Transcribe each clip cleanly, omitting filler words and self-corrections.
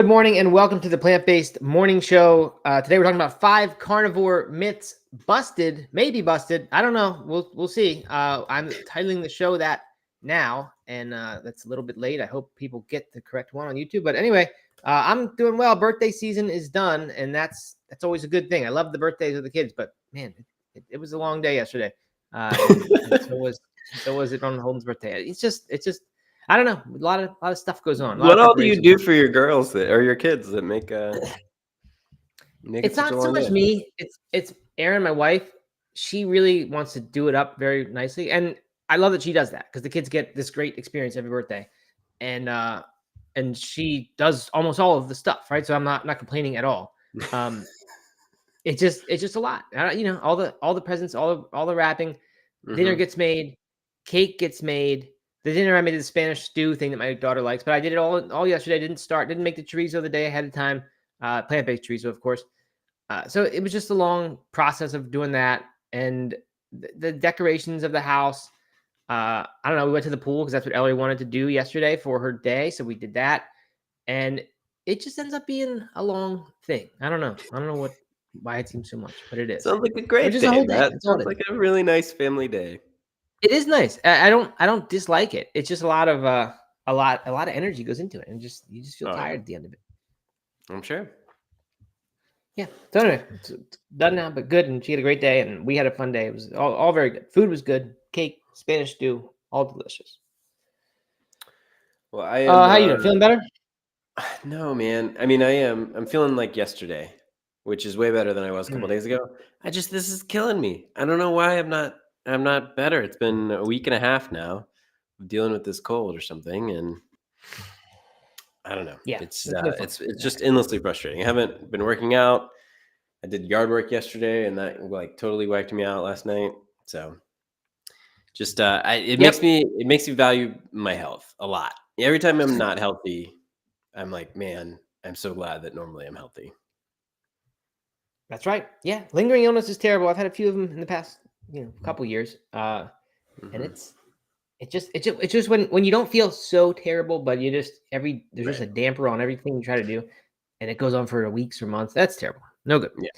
Good morning and welcome to the Plant-Based Morning Show. Today we're talking about 5 carnivore myths busted, maybe busted. I don't know. We'll see. I'm titling the show that now, and that's a little bit late. I hope people get the correct one on YouTube. But anyway, I'm doing well. Birthday season is done, and that's always a good thing. I love the birthdays of the kids, but man, it was a long day yesterday, and so was it on Holden's birthday. It's just I don't know. A lot of stuff goes on. A lot What of all do you preparation. do for your girls or your kids that make it It's such a not so long much day? me. It's Erin, my wife. She really wants to do it up very nicely, and I love that she does that because the kids get this great experience every birthday, and she does almost all of the stuff, right? So I'm not complaining at all. Um, it's just a lot. All the presents, all the wrapping, dinner Mm-hmm. gets made, cake gets made. The dinner I made the Spanish stew thing that my daughter likes, but I did it all yesterday. Didn't make the chorizo the day ahead of time. Plant-based chorizo, of course. So it was just a long process of doing that, and the decorations of the house. I don't know. We went to the pool because that's what Ellery wanted to do yesterday for her day, so we did that, and it just ends up being a long thing. I don't know why it seems so much, but it is. Sounds like a Which great is a day, whole day. Matt. It's all Sounds day. like a really nice family day. It is nice. I don't dislike it. It's just a lot of energy goes into it, and you just feel Oh, tired yeah. at the end of it. I'm sure. Yeah. So anyway, it's done now, but good. And she had a great day, and we had a fun day. It was all very good. Food was good. Cake, Spanish stew, all delicious. Well, I am. How you doing? Feeling better? No, man. I mean, I am. I'm feeling like yesterday, which is way better than I was a couple Mm. days ago. This is killing me. I don't know why I'm not. I'm not better. It's been a week and a half now of dealing with this cold or something, and I don't know. Yeah, It's that's no fun. it's just endlessly frustrating. I haven't been working out. I did yard work yesterday, and that like totally wiped me out last night. So just it Yep, makes me value my health a lot. Every time I'm not healthy, I'm like, man, I'm so glad that normally I'm healthy. that's right. Yeah, lingering illness is terrible. I've had a few of them in the past, couple years. And Hmm. it's just when you don't feel so terrible, but there's just Right. a damper on everything you try to do, and it goes on for weeks or months. That's terrible. No good. Yeah.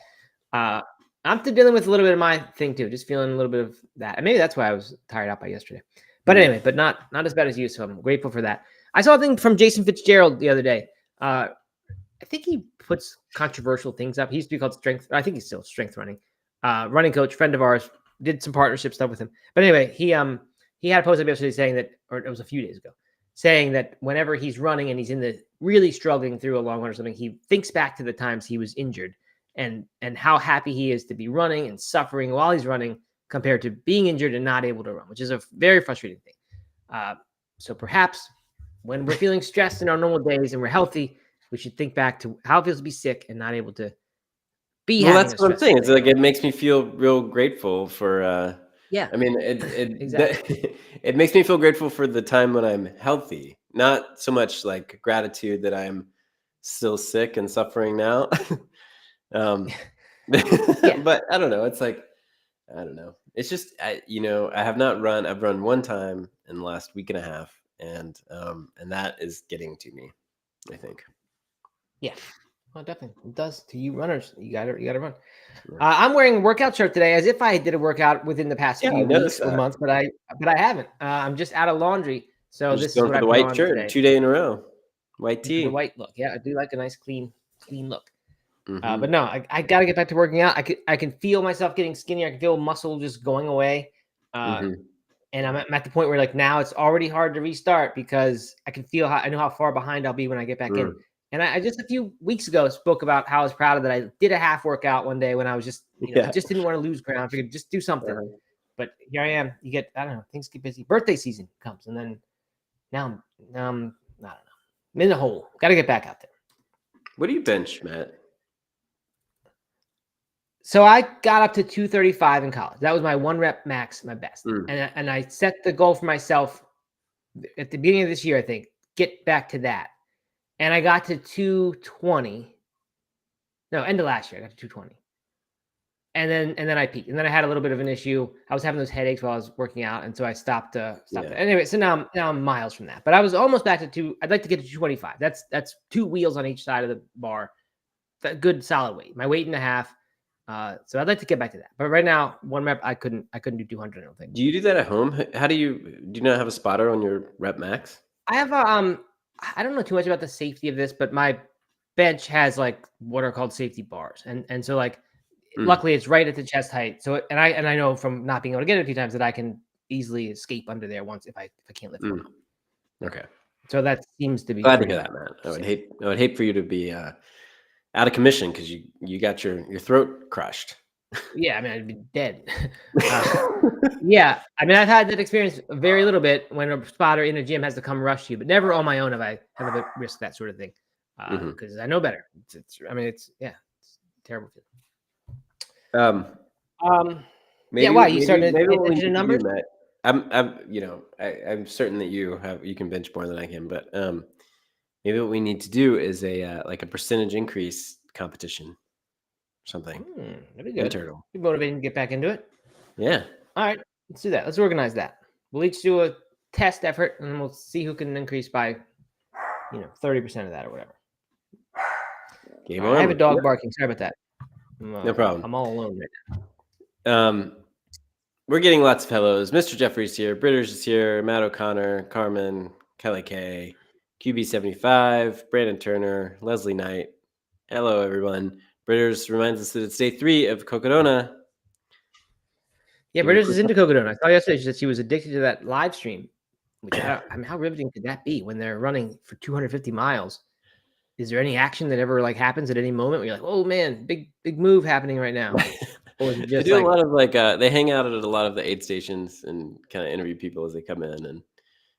Uh, I'm still dealing with a little bit of my thing too, just feeling a little bit of that. And maybe that's why I was tired out by yesterday. But Yeah. anyway, but not as bad as you. So I'm grateful for that. I saw a thing from Jason Fitzgerald the other day. I think he puts controversial things up. He used to be called Strength. I think he's still Strength Running. Running coach, friend of ours, did some partnership stuff with him. But anyway, he had a post up yesterday saying that, or it was a few days ago, saying that whenever he's running and he's in the really struggling through a long run or something, he thinks back to the times he was injured and how happy he is to be running and suffering while he's running compared to being injured and not able to run, which is a very frustrating thing. So perhaps when we're feeling stressed in our normal days and we're healthy, we should think back to how it feels to be sick and not able to be Well, having that's a what I'm saying. stressful It's day. like it makes me feel real grateful for. Yeah, I mean, exactly. it makes me feel grateful for the time when I'm healthy, not so much like gratitude that I'm still sick and suffering now. um, Yeah, but I don't know. It's like I don't know. It's just I have not run. I've run one time in the last week and a half, and that is getting to me, I think. yeah. Well, definitely it does to you runners. You gotta run. Yeah, I'm wearing a workout shirt today, as if I did a workout within the past yeah, I few noticed weeks or that. months, but I haven't. I'm just out of laundry, so You're just this is going what for I the put white on shirt, today. 2 day in a row, white For the tee. white look. Yeah, I do like a nice clean look. But Hmm. no, I got to get back to working out. I can feel myself getting skinnier. I can feel muscle just going away. Uh, Hmm. and I'm at the point where like now it's already hard to restart because I can feel I know how far behind I'll be when I get back in. Mm. And I just a few weeks ago spoke about how I was proud of that. I did a half workout one day when I was just, I Yeah. just didn't want to lose ground. I figured just do something. Uh-huh. But here I am. You get, I don't know, things get busy. Birthday season comes, and then now I'm I don't know. I'm in the hole. Got to get back out there. What do you bench, Matt? So I got up to 235 in college. That was my 1 rep max, my best. Mm. And I set the goal for myself at the beginning of this year, I think, get back to that. And I got to 220. No, end of last year, I got to 220. and then I peaked, and then I had a little bit of an issue. I was having those headaches while I was working out, and so I stopped. Anyway, so now I'm miles from that, but I was almost back to 2. I'd like to get to 225. That's 2 wheels on each side of the bar. That good solid weight. My weight and a half. So I'd like to get back to that, but right now 1 rep I couldn't do 200. I don't think. Do you do that at home? How do you not have a spotter on your rep max? I have I don't know too much about the safety of this, but my bench has like what are called safety bars, and so like luckily it's right at the chest height. So and I know from not being able to get it a few times that I can easily escape under there once if I can't lift one up. Okay. So that seems to be glad to hear that, man. I would hate for you to be out of commission because you got your throat crushed. Yeah, I mean, I'd be dead. Yeah, I mean, I've had that experience a very little bit when a spotter in a gym has to come rush you, but never on my own have I risked that sort of thing because I know better. It's a terrible feeling. Maybe, yeah, why you starting to maybe pay what we attention to need numbers? do, Matt, I'm certain that you can bench more than I can, but maybe what we need to do is a percentage increase competition. Something. That'd be good. Internal. Be motivating to get back into it. Yeah. All right, let's do that. Let's organize that. We'll each do a test effort, and we'll see who can increase by, 30% of that or whatever. Game on. I have a dog barking. Sorry about that. No problem. I'm all alone right now. We're getting lots of hellos. Mr. Jeffries here. Britters is here. Matt O'Connor, Carmen, Kelly K, QB75, Brandon Turner, Leslie Knight. Hello, everyone. Britters reminds us that it's day 3 of Cocodona. Yeah, Britters is into Cocodona. I saw yesterday she said she was addicted to that live stream. Which I mean, how riveting could that be when they're running for 250 miles? Is there any action that ever happens at any moment where you're like, oh man, big move happening right now? Or is it just they do a lot of they hang out at a lot of the aid stations and kind of interview people as they come in and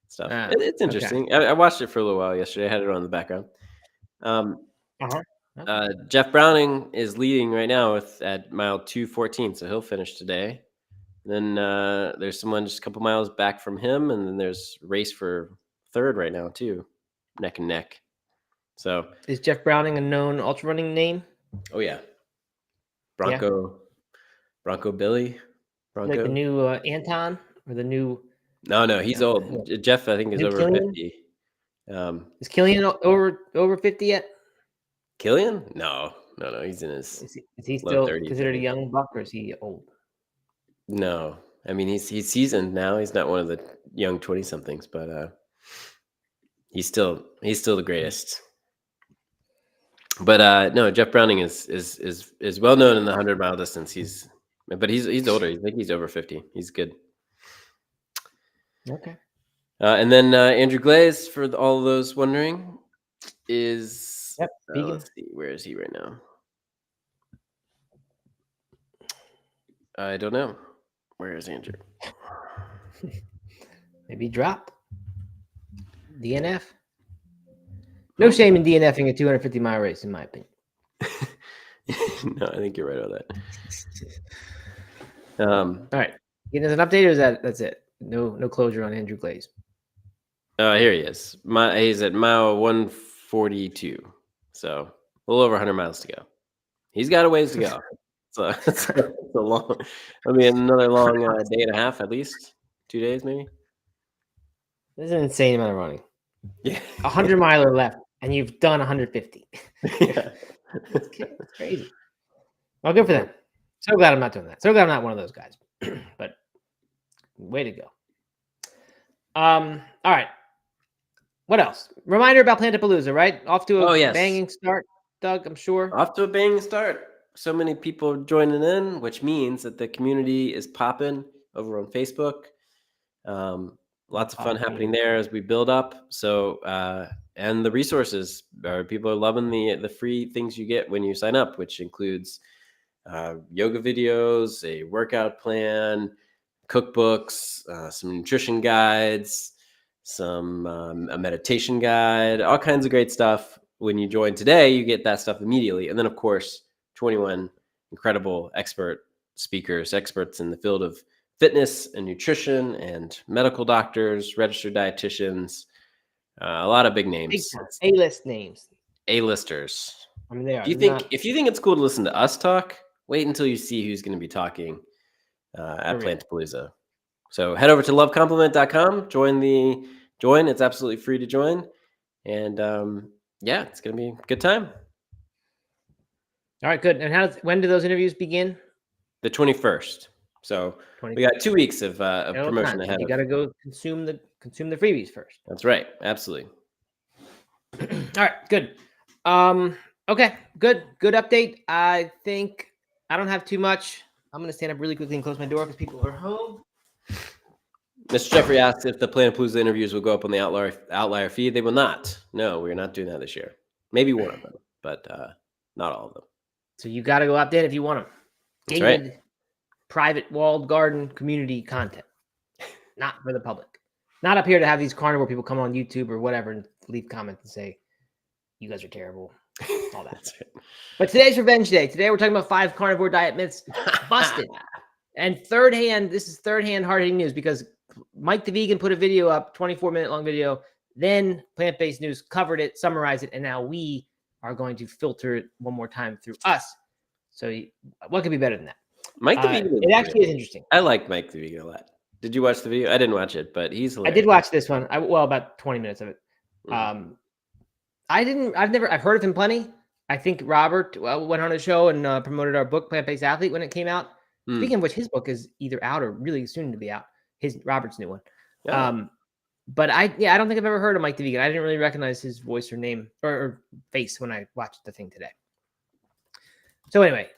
stuff. It's interesting. Okay. I watched it for a little while yesterday. I had it on in the background. Jeff Browning is leading right now at mile 2:14, so he'll finish today. Then there's someone just a couple miles back from him, and then there's race for 3rd right now too, neck and neck. So is Jeff Browning a known ultra running name? Oh yeah, Bronco Billy, Bronco. Like the new Anton or the new? No, he's old. Jeff, I think, is over Killian? 50. Is Killian over 50 yet? Killian? No, he's in his. Is he still 30s, considered a young buck, or is he old? No, I mean he's seasoned now. He's not one of the young 20-somethings, but he's still the greatest. But no, Jeff Browning is well known in the 100-mile distance. He's older. I think he's over 50. He's good. Okay. And then Andrew Glaze, for all of those wondering, is let's see, where is he right now? I don't know. Where is Andrew? Maybe drop DNF. No shame in DNFing a 250-mile race, in my opinion. No, I think you're right about that. All right. There's an update, or that's it? No closure on Andrew Glaze. Here he is. He's at mile 142. So a little over 100 miles to go. He's got a ways to go. So it's a long, another long day and a half, at least 2 days, maybe. This is an insane amount of running. Yeah. 100 miler left, and you've done 150. Yeah. It's crazy. Well, good for them. So glad I'm not doing that. So glad I'm not one of those guys. But way to go. All right. What else? Reminder about Plantapalooza, right? Off to a banging start, Doug, I'm sure. Off to a banging start. So many people joining in, which means that the community is popping over on Facebook. Lots of fun happening there as we build up. So, and the resources, people are loving the free things you get when you sign up, which includes yoga videos, a workout plan, cookbooks, some nutrition guides, a meditation guide, all kinds of great stuff. When you join today, you get that stuff immediately. And then, of course, 21 incredible experts in the field of fitness and nutrition and medical doctors, registered dietitians, a lot of big names. A-list names. A-listers. I mean, they are. If you think it's cool to listen to us talk, wait until you see who's going to be talking at For real. Plantapalooza. So head over to lovecompliment.com. Join. It's absolutely free to join. And yeah, it's going to be a good time. All right, good. And when do those interviews begin? The 21st. So 20. we got 2 weeks of No promotion time. ahead. You got to go consume the freebies first. That's right. Absolutely. All right, good. Okay, good update. I think I don't have too much. I'm going to stand up really quickly and close my door because people are home. Mr. Jeffrey asked if the Plantapalooza interviews will go up on the Outlier feed. They will not. No, we're not doing that this year. Maybe one of them, but not all of them. So you got to go update if you want them. That's Gated, right. private walled garden community content, not for the public. Not up here to have these carnivore people come on YouTube or whatever and leave comments and say, you guys are terrible, all that. That's right. But today's Revenge Day. Today we're talking about 5 carnivore diet myths busted. And this is third-hand hard-hitting news because Mike the Vegan put a video up, 24-minute long video. Then Plant-Based News covered it, summarized it, and now we are going to filter it one more time through us. So what could be better than that? Mike the Vegan. It actually is interesting. I like Mike the Vegan a lot. Did you watch the video? I didn't watch it, but he's hilarious. I did watch this one. About 20 minutes of it. I've heard of him plenty. I think Robert went on a show and promoted our book, Plant-Based Athlete, when it came out. Speaking of which, his book is either out or really soon to be out. Robert's new one. Yeah. But I don't think I've ever heard of Mike the Vegan. I didn't really recognize his voice or name or face when I watched the thing today. So anyway,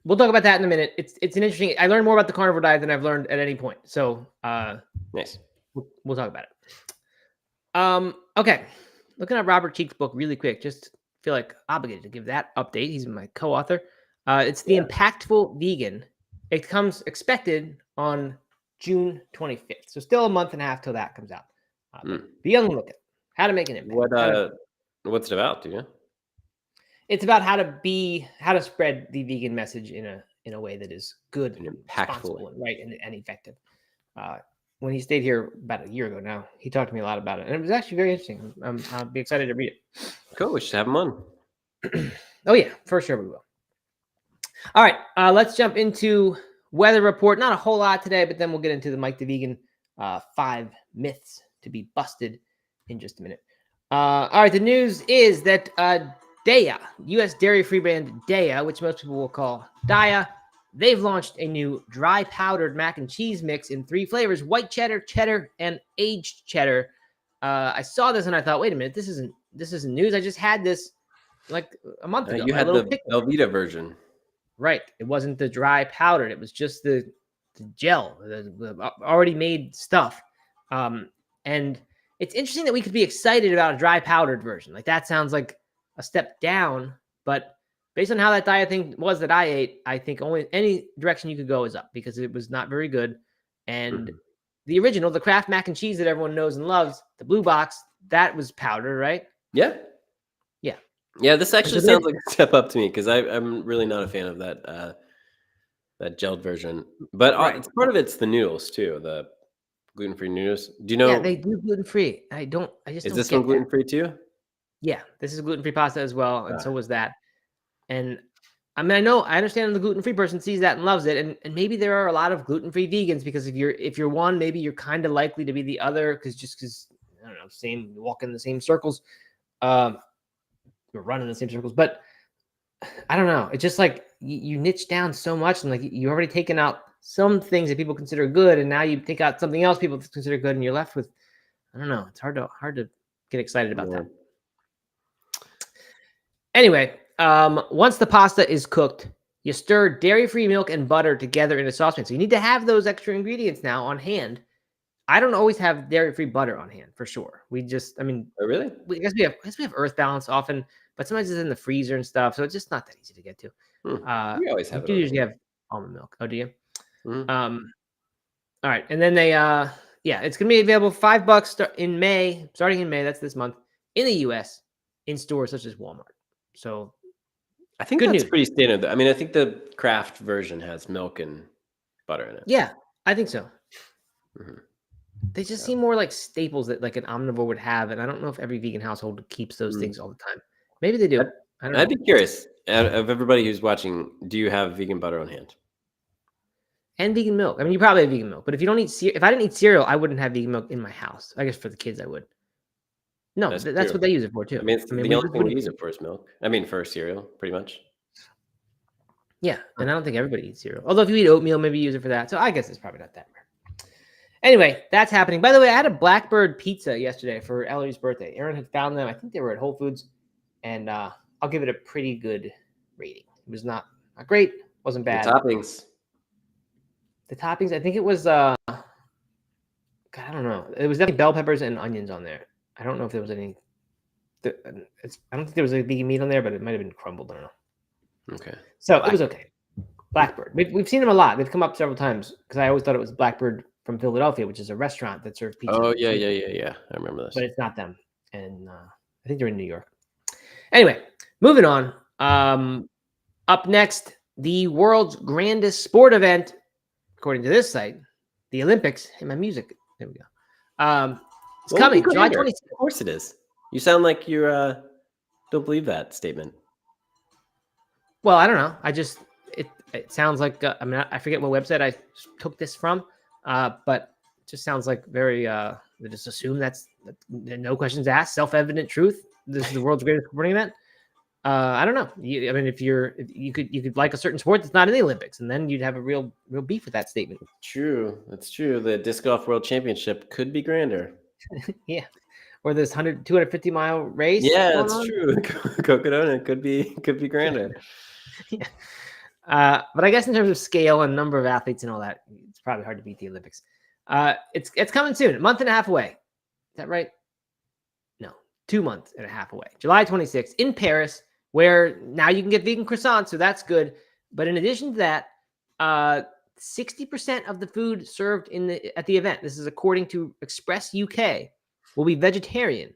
we'll talk about that in a minute. It's an interesting. I learned more about the carnivore diet than I've learned at any point. So nice. We'll talk about it. Okay, looking at Robert Cheek's book really quick. Just feel like obligated to give that update. He's my co-author. It's The Impactful Vegan. It comes expected on June 25th. So still a month and a half till that comes out. Be on the lookout. How to make an impact. What's it about? Do you know? It's about how to spread the vegan message in a way that is good and impactful and right and effective. When he stayed here about a year ago now, he talked to me a lot about it, and it was actually very interesting. I'll be excited to read it. Cool. We should have him on. Oh yeah, for sure we will. All right, let's jump into weather report. Not a whole lot today, but then we'll get into the Mike the Vegan 5 myths to be busted in just a minute. All right, the news is that Daiya, U.S. dairy-free brand Daiya, which most people will call Daiya, they've launched a new dry powdered mac and cheese mix in 3 flavors: white cheddar, cheddar, and aged cheddar. I saw this and I thought, wait a minute, this isn't news. I just had this like a month ago. You had the Velveeta version. Right. It wasn't the dry powdered. It was just the gel, the already made stuff. And it's interesting that we could be excited about a dry powdered version. Like that sounds like a step down, but based on how that diet thing was that I ate, I think only any direction you could go is up because it was not very good. And the original, the Kraft mac and cheese that everyone knows and loves, the blue box, that was powder, right? Yeah. Yeah. Yeah, this actually sounds like a step up to me because I'm really not a fan of that that gelled version. But it's part of it's the noodles too, the gluten-free noodles. Do you know? Yeah, they do gluten-free. Is this one gluten-free too? Yeah, this is gluten-free pasta as well, and so was that. And I mean, I understand the gluten-free person sees that and loves it, and maybe there are a lot of gluten-free vegans because if you're one, maybe you're kind of likely to be the other because I don't know, walk in the same circles, or run in the same circles. But I don't know. It's just like you niche down so much, and like you already taken out some things that people consider good, and now you take out something else people consider good, and you're left with I don't know. It's hard to get excited about that. Anyway, once the pasta is cooked, you stir dairy-free milk and butter together in a saucepan. So you need to have those extra ingredients now on hand. I don't always have dairy-free butter on hand for sure. Oh, really? I guess we have Earth Balance often, but sometimes it's in the freezer and stuff, so it's just not that easy to get to. We always have. You usually have almond milk. Oh, do you? Mm-hmm. All right, and then they it's gonna be available $5 starting in May. That's this month in the U.S. in stores such as Walmart. So I think that's pretty standard. I mean, I think the Kraft version has milk and butter in it. Yeah, I think so. Mm-hmm. They just seem more like staples that like an omnivore would have, and I don't know if every vegan household keeps those things all the time. Maybe they do. I'd be curious. of everybody who's watching, do you have vegan butter on hand? And vegan milk. I mean, you probably have vegan milk, but if you don't eat if I didn't eat cereal, I wouldn't have vegan milk in my house. I guess for the kids, I would. No, That's that's true. what they use it for too. I mean, it's I mean, the only thing we use it for is milk. I mean, for cereal, pretty much. Yeah, and I don't think everybody eats cereal. Although if you eat oatmeal, maybe you use it for that. So I guess it's probably not that rare. Anyway, that's happening. By the way, I had a Blackbird pizza yesterday for Ellery's birthday. Aaron had found them. I think they were at Whole Foods, and I'll give it a pretty good rating. It was not great, wasn't bad. The toppings. The toppings, I think it was God, I don't know. It was definitely bell peppers and onions on there. I don't know if there was any. I don't think there was a vegan meat on there, but it might have been crumbled. I don't know. Okay. So it was okay. Blackbird. We've seen them a lot. They've come up several times because I always thought it was Blackbird from Philadelphia, which is a restaurant that serves pizza. Oh, yeah. I remember this. But it's not them. And I think they're in New York. Anyway, moving on. Up next, the world's grandest sport event, according to this site, the Olympics. Hey, my music. There we go. It's coming. July 26th. Of course it is. You sound like you don't believe that statement. Well, I don't know. It sounds like I mean, I forget what website I took this from, but it just sounds like very. They just assume that's no questions asked, self-evident truth. This is the world's greatest sporting event. I don't know. I mean, if you could like a certain sport that's not in the Olympics, and then you'd have a real beef with that statement. True, that's true. The disc golf world championship could be grander. Yeah, or this 250 mile race. Yeah, that's true. Cocodona could be grander. Yeah. But I guess in terms of scale and number of athletes and all that, it's probably hard to beat the Olympics. It's coming soon, a month and a half away. Is that right? No, 2 months and a half away. July 26th in Paris, where now you can get vegan croissants, so that's good. But in addition to that, 60% of the food served at the event, this is according to Express UK, will be vegetarian,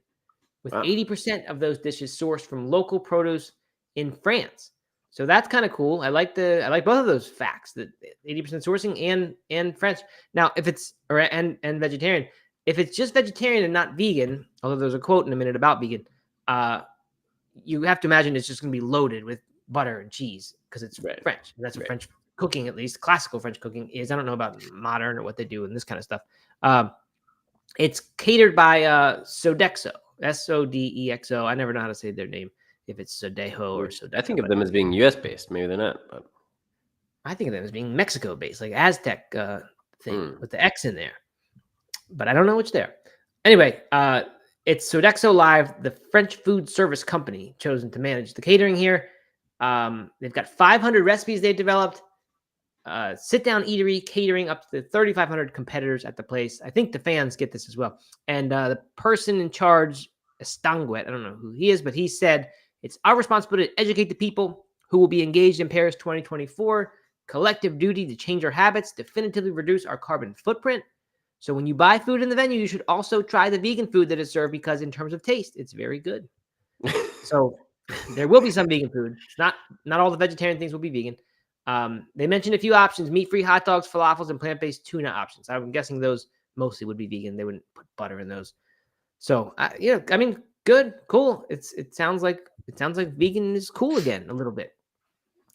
with 80% of those dishes sourced from local produce in France. So that's kind of cool. I like both of those facts, that 80% sourcing and French. Now, if it's and vegetarian, if it's just vegetarian and not vegan, although there's a quote in a minute about vegan, you have to imagine it's just going to be loaded with butter and cheese because it's French. That's what French cooking, at least classical French cooking, is. I don't know about modern or what they do and this kind of stuff. It's catered by Sodexo, Sodexo. I never know how to say their name. If it's Sodejo or Sodexo. I think of them as being U.S. based. Maybe they're not. But I think of them as being Mexico based, like Aztec thing with the X in there. But I don't know which there. Anyway, it's Sodexo Live, the French food service company, chosen to manage the catering here. They've got 500 recipes they've developed. Sit-down eatery catering up to 3,500 competitors at the place. I think the fans get this as well. And the person in charge, Estanguet, I don't know who he is, but he said, it's our responsibility to educate the people who will be engaged in Paris 2024. Collective duty to change our habits, definitively reduce our carbon footprint. So when you buy food in the venue, you should also try the vegan food that is served because in terms of taste, it's very good. So there will be some vegan food. It's not all the vegetarian things will be vegan. They mentioned a few options: meat-free hot dogs, falafels, and plant-based tuna options. I'm guessing those mostly would be vegan. They wouldn't put butter in those. So yeah, I mean, good, cool. It sounds like vegan is cool again a little bit.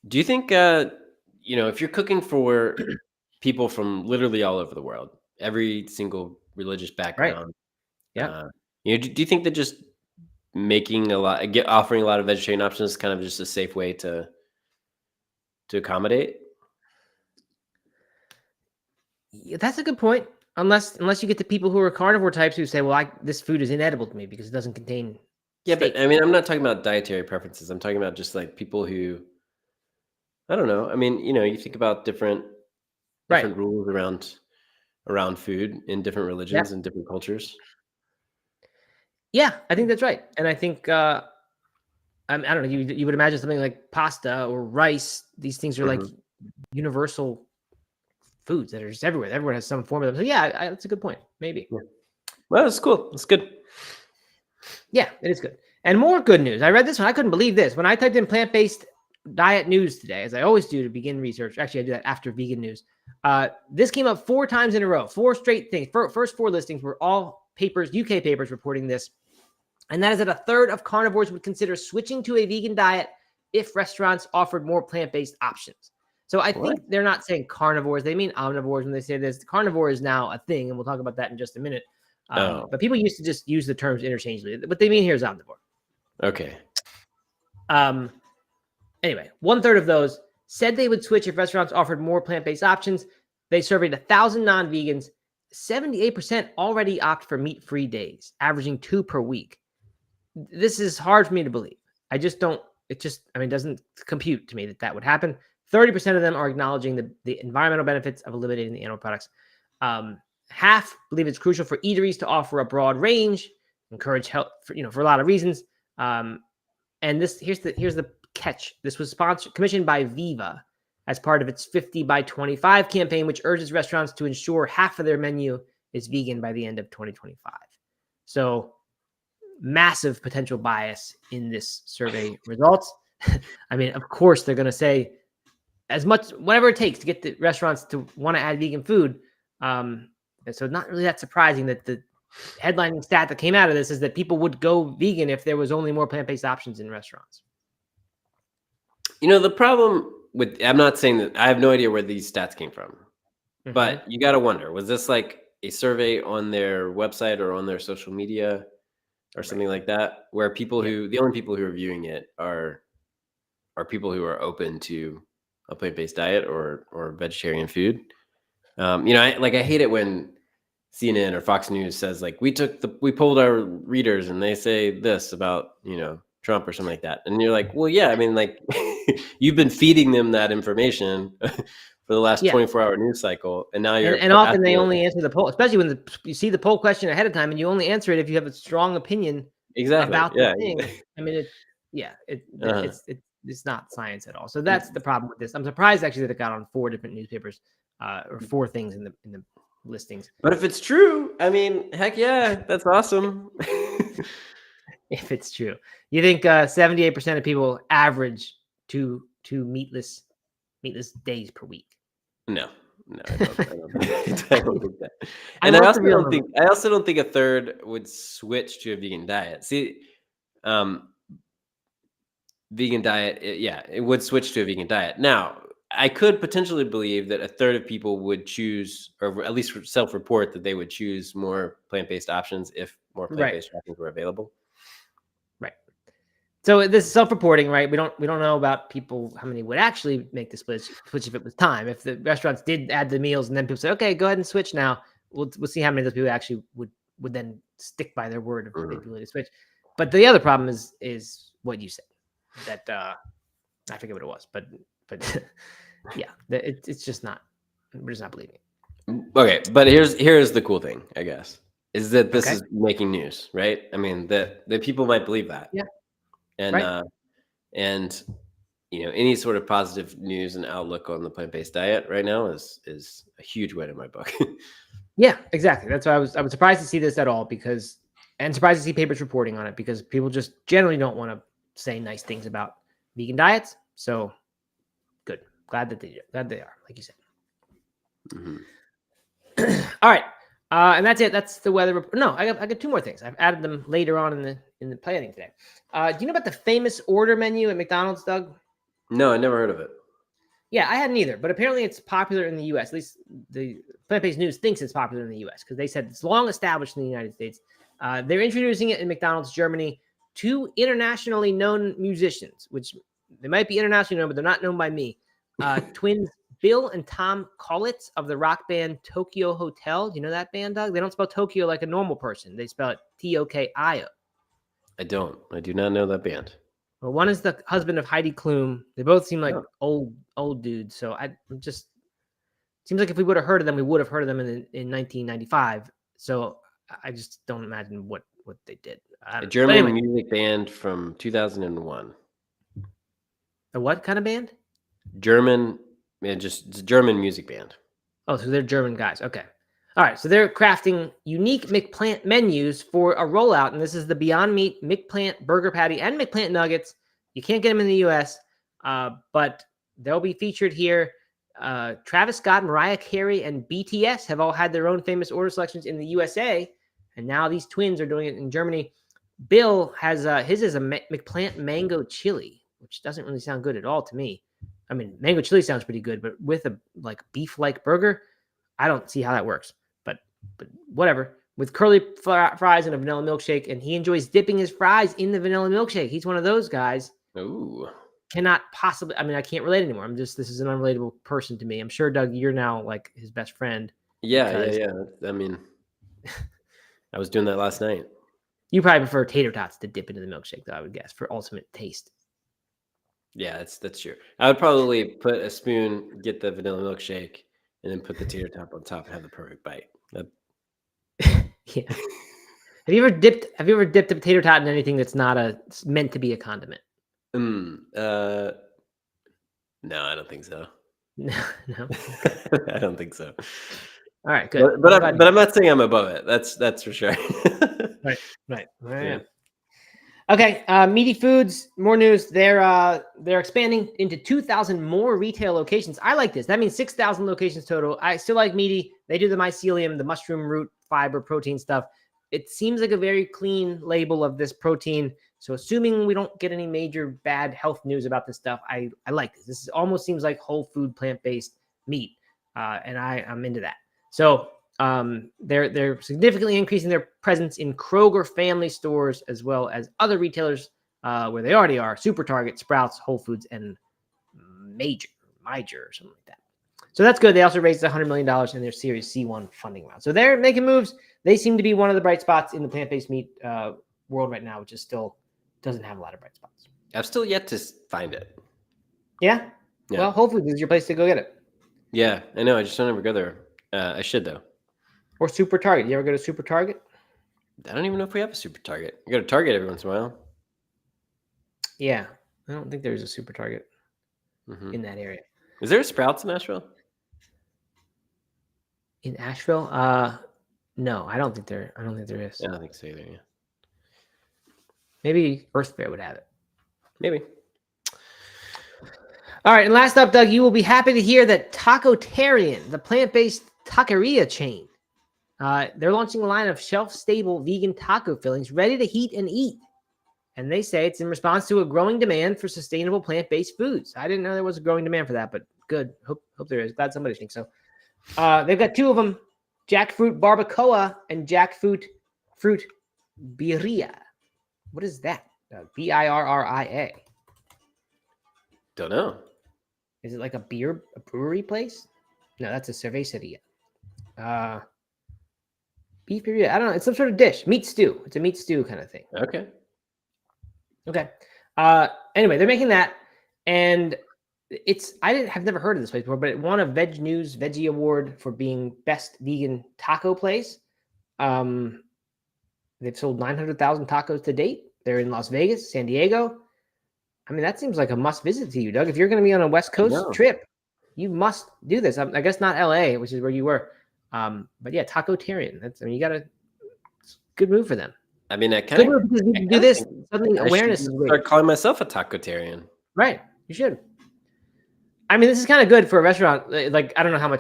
Do you think if you're cooking for people from literally all over the world, every single religious background, right. Yeah, do you think that just offering a lot of vegetarian options is kind of just a safe way to accommodate? Yeah, that's a good point. Unless you get the people who are carnivore types who say, well, this food is inedible to me because it doesn't contain steak. But I mean, I'm not talking about dietary preferences. I'm talking about just like people who, I don't know. I mean, you think about different rules around food in different religions and different cultures. Yeah, I think that's right. And I think, I don't know, you would imagine something like pasta or rice. These things are like universal foods that are just everywhere. Everyone has some form of them. So yeah, that's a good point. Maybe. Yeah. Well, it's cool. It's good. Yeah, it is good. And more good news. I read this one. I couldn't believe this. When I typed in plant-based diet news today, as I always do to begin research. Actually, I do that after vegan news. This came up 4 times in a row. 4 straight things. First 4 listings were all papers, UK papers reporting this. And that is that a third of carnivores would consider switching to a vegan diet if restaurants offered more plant-based options. So I think they're not saying carnivores. They mean omnivores when they say this. The carnivore is now a thing, and we'll talk about that in just a minute. But people used to just use the terms interchangeably. What they mean here is omnivore. Okay. Anyway, 1/3 of those said they would switch if restaurants offered more plant-based options. They surveyed 1,000 non-vegans. 78% already opt for meat-free days, averaging 2 per week. This is hard for me to believe. I just don't, it doesn't compute to me that would happen. 30% of them are acknowledging the environmental benefits of eliminating the animal products. Half believe it's crucial for eateries to offer a broad range, encourage health for a lot of reasons. And here's the catch. This was commissioned by Viva as part of its 50 by 25 campaign, which urges restaurants to ensure half of their menu is vegan by the end of 2025. So massive potential bias in this survey results. I mean, of course, they're going to say as much, whatever it takes to get the restaurants to want to add vegan food. And so not really that surprising that the headlining stat that came out of this is that people would go vegan if there was only more plant-based options in restaurants. The problem with, I'm not saying that, I have no idea where these stats came from, but you got to wonder, was this like a survey on their website or on their social media or something like that, where people the only people who are viewing it are people who are open to a plant-based diet or vegetarian food? I hate it when CNN or Fox News says like, we polled our readers and they say this about, Trump or something like that. And you're like, well, yeah, I mean, like you've been feeding them that information for the last 24-hour news cycle. And now and often they only answer the poll, especially when you see the poll question ahead of time, and you only answer it if you have a strong opinion about the thing. I mean, it's not science at all. So that's the problem with this. I'm surprised actually that it got on 4 different newspapers or 4 things in the listings. But if it's true, I mean, heck yeah, that's awesome. If it's true, you think 78% of people average two meatless days per week? No, I don't think that. And I also don't think a third would switch to a vegan diet. See, vegan diet, it would switch to a vegan diet. Now, I could potentially believe that a third of people would choose, or at least self-report that they would choose more plant-based options if more plant-based options were available. Right. So this is self-reporting, right? We don't know about people, how many would actually make the switch if it was time. If the restaurants did add the meals and then people say, okay, go ahead and switch now. We'll see how many of those people actually would then stick by their word of maybe willing to switch. But the other problem is what you said, that I forget what it was, but yeah, it's just not, we're just not believing it. Okay, but here's the cool thing, I guess, is that this is making news, right? I mean, that people might believe that. Yeah. And and any sort of positive news and outlook on the plant-based diet right now is a huge win in my book. Yeah, exactly. That's why I was surprised to see this at all, and surprised to see papers reporting on it, because people just generally don't want to say nice things about vegan diets. So good. Glad they are, like you said. All right. And that's it. That's the weather report. No, I got 2 more things. I've added them later on in the planning today. Do you know about the famous order menu at McDonald's, Doug? No, I never heard of it. Yeah, I hadn't either, but apparently it's popular in the U.S. At least the plant-based news thinks it's popular in the U.S. because they said it's long established in the United States. They're introducing it in McDonald's Germany. 2 internationally known musicians, which they might be internationally known, but they're not known by me. Twins Bill and Tom Collitz of the rock band Tokyo Hotel. Do you know that band, Doug? They don't spell Tokyo like a normal person. They spell it Tokio. I do not know that band. Well, one is the husband of Heidi Klum. They both seem like old dudes. So seems like if we would have heard of them, we would have heard of them in 1995. So I just don't imagine what they did. A German music band from 2001. A what kind of band? German, just a German music band. Oh, so they're German guys. Okay. All right. So they're crafting unique McPlant menus for a rollout. And this is the Beyond Meat McPlant Burger Patty and McPlant Nuggets. You can't get them in the U.S., but they'll be featured here. Travis Scott, Mariah Carey, and BTS have all had their own famous order selections in the USA. And now these twins are doing it in Germany. Bill has his is a McPlant Mango Chili. which doesn't really sound good at all to me. I mean, mango chili sounds pretty good, but with a like beef-like burger, I don't see how that works. But whatever. With curly fries and a vanilla milkshake, and he enjoys dipping his fries in the vanilla milkshake. He's one of those guys. Ooh. Cannot possibly. I mean, I can't relate anymore. This is an unrelatable person to me. I'm sure, Doug, you're now like his best friend. Yeah. I mean, I was doing that last night. You probably prefer tater tots to dip into the milkshake, though, I would guess, for ultimate taste. Yeah, that's true. I would probably put a spoon, get the vanilla milkshake, and then put the tater tot on top and have the perfect bite. Yeah. Have you ever dipped a potato tot in anything that's not meant to be a condiment? No, I don't think so. No. I don't think so. All right, good. But I'm not saying I'm above it. That's for sure. Right. Yeah. Okay, Meaty Foods, more news. They're expanding into 2,000 more retail locations. I like this. That means 6,000 locations total. I still like Meaty. They do the mycelium, the mushroom root fiber protein stuff. It seems like a very clean label of this protein. So assuming we don't get any major bad health news about this stuff, I like this. This almost seems like whole food plant-based meat, and I'm into that. So they're significantly increasing their presence in Kroger family stores as well as other retailers where they already are: Super Target, Sprouts, Whole Foods, and Major or something like that. So that's good. They also raised $100 million in their Series C1 funding round. So they're making moves. They seem to be one of the bright spots in the plant-based meat world right now, which is still doesn't have a lot of bright spots. I've still yet to find it. Yeah? Well, Whole Foods is your place to go get it. Yeah, I know. I just don't ever go there. I should, though. Or Super Target. You ever go to Super Target? I don't even know if we have a Super Target. I go to Target every once in a while. Yeah. I don't think there's a Super Target in that area. Is there a Sprouts in Asheville? In Asheville? No, I don't think there is. Yeah, I don't think so either, yeah. Maybe Earth Fair would have it. Maybe. All right, and last up, Doug, you will be happy to hear that Tacotarian, the plant-based taqueria chain, they're launching a line of shelf-stable vegan taco fillings ready to heat and eat. And they say it's in response to a growing demand for sustainable plant-based foods. I didn't know there was a growing demand for that, but good. Hope there is. Glad somebody thinks so. They've got two of them, jackfruit barbacoa and jackfruit birria. What is that? Birria. Don't know. Is it like a brewery place? No, that's a cerveceria. Beef birria. I don't know. It's some sort of dish. Meat stew. It's a meat stew kind of thing. Okay. Anyway, they're making that, and I've never heard of this place before, but it won a Veg News Veggie Award for being best vegan taco place. They've sold 900,000 tacos to date. They're in Las Vegas, San Diego. I mean, that seems like a must visit to you, Doug. If you're going to be on a West Coast trip, you must do this. I guess not LA, which is where you were. But yeah, Tacotarian. You got good move for them. I mean, I kind of do this. Suddenly awareness is start calling myself a tacotarian. Right. You should. I mean, this is kind of good for a restaurant. Like, I don't know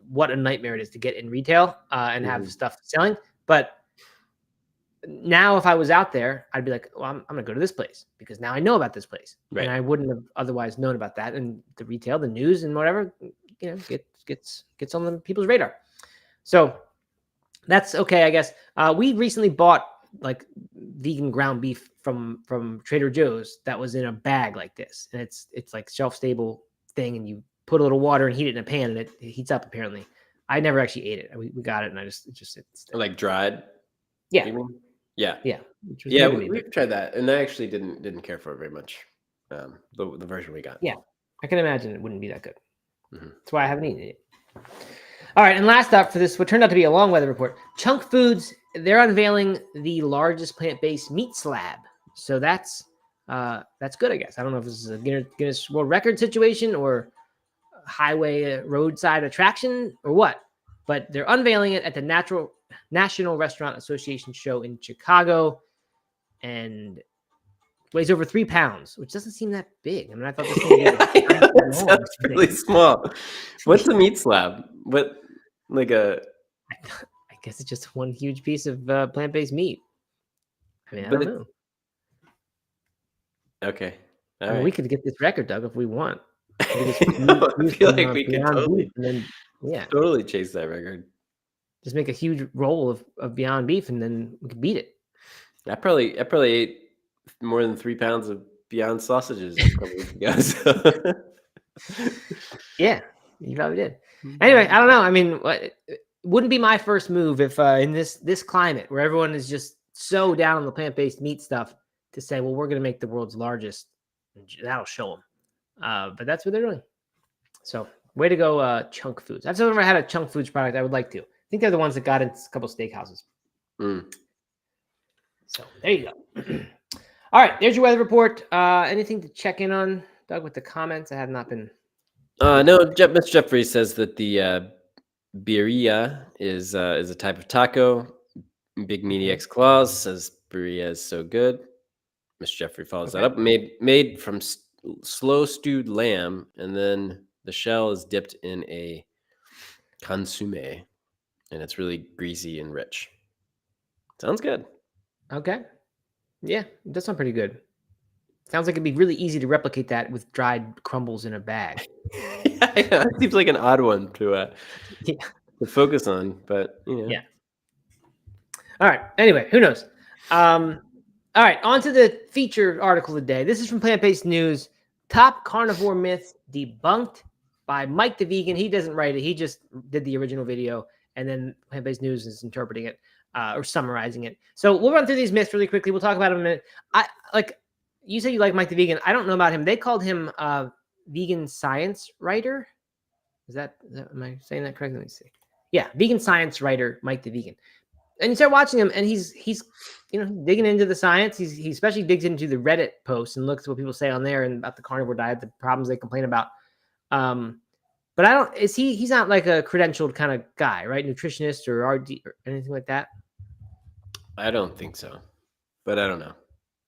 what a nightmare it is to get in retail and have stuff selling. But now if I was out there, I'd be like, well, I'm going to go to this place because now I know about this place. Right. And I wouldn't have otherwise known about that. And the retail, the news and whatever, gets on the people's radar. So that's okay, I guess. We recently bought like vegan ground beef from Trader Joe's that was in a bag like this. And it's like shelf stable thing. And you put a little water and heat it in a pan and it heats up apparently. I never actually ate it. We got it and it's like dried. Yeah. Yeah. Yeah. Yeah. We've tried that. And I actually didn't care for it very much. The version we got. Yeah. I can imagine it wouldn't be that good. That's why I haven't eaten it. All right. And last up for this, what turned out to be a long weather report, Chunk Foods, they're unveiling the largest plant-based meat slab. So that's good, I guess. I don't know if this is a Guinness World Record situation or highway roadside attraction or what, but they're unveiling it at the National Restaurant Association show in Chicago, and weighs over 3 pounds, which doesn't seem that big. I mean, I thought this was sounds really small. What's a meat slab? What, like a? I guess it's just one huge piece of plant-based meat. I mean, I don't know. Okay, All I mean, right. we could get this record, Doug, if we want. We could I know, I use feel some, like we could Beyond totally, Beef and then yeah, totally chase that record. just make a huge roll of Beyond Beef and then we could beat it. I probably ate more than 3 pounds of Beyond sausages a couple weeks ago. So. Yeah, you probably did. Anyway, I don't know. I mean, it wouldn't be my first move if in this climate where everyone is just so down on the plant-based meat stuff to say, well, we're going to make the world's largest. That'll show them. But that's what they're doing. So way to go, Chunk Foods. I've never had a Chunk Foods product. I would like to. I think they're the ones that got into a couple steakhouses. So there you go. All right, there's your weather report. Anything to check in on, Doug, with the comments? I have not been. No, Mr. Jeffrey says that the birria is a type of taco. Big Meaty X Claus says birria is so good. Mr. Jeffrey follows that up. Made from slow stewed lamb, and then the shell is dipped in a consomme, and it's really greasy and rich. Sounds good. Okay. Yeah, it does sound pretty good. Sounds like it'd be really easy to replicate that with dried crumbles in a bag. Yeah, it seems like an odd one to focus on, but you know. Yeah. All right. Anyway, who knows? All right, on to the featured article today. This is from Plant-Based News. Top carnivore myths debunked by Mike the Vegan. He doesn't write it. He just did the original video, and then Plant-Based News is interpreting it or summarizing it. So we'll run through these myths really quickly. We'll talk about them in a minute. You said you like Mike the Vegan. I don't know about him. They called him vegan science writer. Am I saying that correctly? Let me see. Yeah, vegan science writer Mike the Vegan. And you start watching him, and he's digging into the science. He especially digs into the Reddit posts and looks at what people say on there and about the carnivore diet, the problems they complain about. But he's not like a credentialed kind of guy, right? Nutritionist or RD or anything like that. I don't think so, but I don't know.